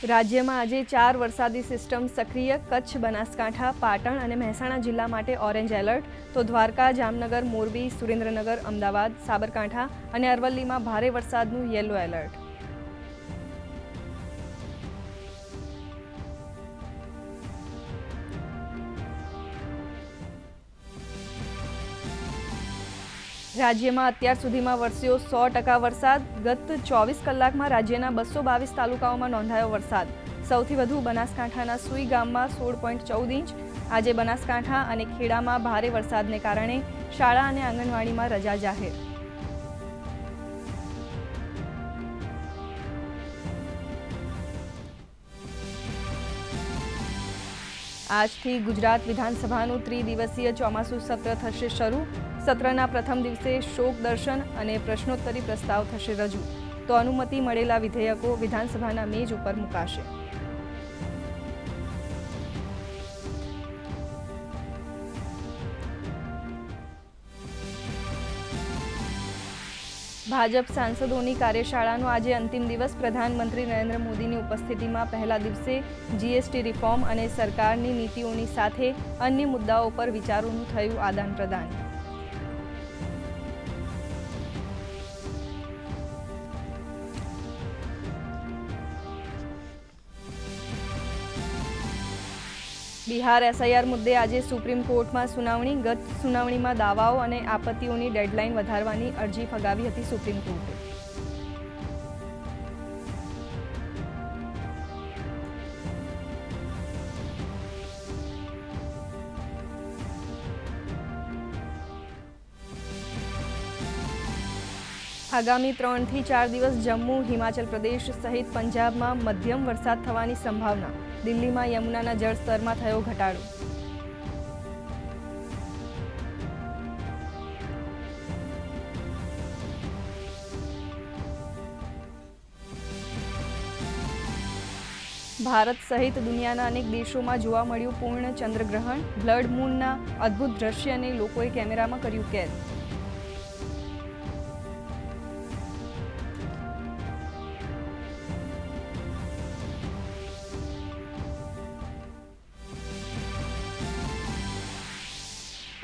રાજ્યમાં આજે 4 વરસાદી સિસ્ટમ સક્રિય. કચ્છ, બનાસકાંઠા, પાટણ અને મહેસાણા જિલ્લા માટે ઓરેન્જ એલર્ટ, તો દ્વારકા, જામનગર, મોરબી, સુરેન્દ્રનગર, અમદાવાદ, સાબરકાંઠા અને અરવલ્લીમાં ભારે વરસાદનું યલો એલર્ટ. રાજ્યમાં અત્યાર સુધીમાં વરસ્યો 100% વરસાદ. ગત 24 કલાકમાં રાજ્યના 222 તાલુકાઓમાં નોંધાયો વરસાદ. સૌથી વધુ બનાસકાંઠાના સુઈ ગામમાં 16.14 ઇંચ. આજે બનાસકાંઠા અને ખેડામાં ભારે વરસાદને કારણે શાળા અને આંગણવાડીમાં રજા જાહેર. આજથી ગુજરાત વિધાનસભાનું ત્રિદિવસીય ચોમાસું સત્ર થશે શરૂ. સત્રના પ્રથમ દિવસે શોક દર્શન અને પ્રશ્નોત્તરી પ્રસ્તાવ થશે રજૂ, તો અનુમતિ મળેલા વિધેયકો વિધાનસભાના મેજ ઉપર મુકાશે. ભાજપ સાંસદોની કાર્યશાળાનો આજે અંતિમ દિવસ. પ્રધાનમંત્રી નરેન્દ્ર મોદીની ઉપસ્થિતિમાં પહેલા દિવસે જીએસટી રિફોર્મ અને સરકારની નીતિઓની સાથે અન્ય મુદ્દાઓ પર વિચારોનું થયું આદાન પ્રદાન. બિહાર એસઆઈઆર મુદ્દે આજે સુપ્રીમ કોર્ટમાં સુનાવણી. ગત સુનાવણીમાં દાવાઓ અને આપત્તિઓની ડેડલાઇન વધારવાની અરજી ફગાવી હતી સુપ્રીમ કોર્ટે. આગામી 3 થી 4 દિવસ જમ્મુ, હિમાચલ પ્રદેશ સહિત પંજાબમાં મધ્યમ વરસાદ થવાની સંભાવના. દિલ્હીમાં યમુનાના જળસ્તરમાં થયો ઘટાડો. ભારત સહિત દુનિયાના અનેક દેશોમાં જોવા મળ્યું પૂર્ણ ચંદ્રગ્રહણ. બ્લડ મૂનના અદ્ભુત દ્રશ્યને લોકોએ કેમેરામાં કર્યું કેદ.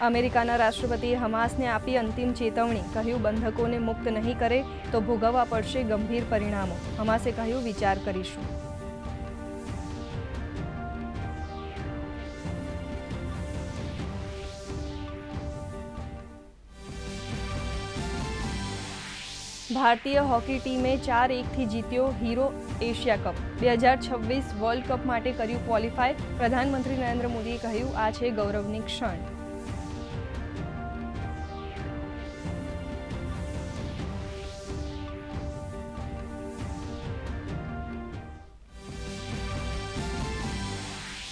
અમેરિકાના રાષ્ટ્રપતિએ હમાસને આપી અંતિમ ચેતવણી. કહ્યું, બંધકોને મુક્ત નહીં કરે તો ભોગવવા પડશે ગંભીર પરિણામો. હમાસે કહ્યું, વિચાર કરીશું. ભારતીય હોકી ટીમે 4-1થી જીત્યો hero Asia cup. 2026 world cup માટે કર્યું ક્વોલિફાય. પ્રધાનમંત્રી નરેન્દ્ર મોદીએ કહ્યું, આ છે ગૌરવની ક્ષણ.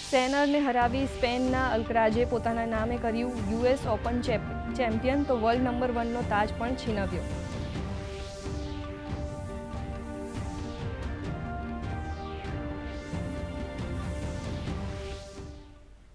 સેનરને હરાવી સ્પેનના અલ્કરાજે પોતાના નામે કર્યું યુએસ ઓપન ચેમ્પિયન, તો વર્લ્ડ નંબર 1નો તાજ પણ છીનવ્યો.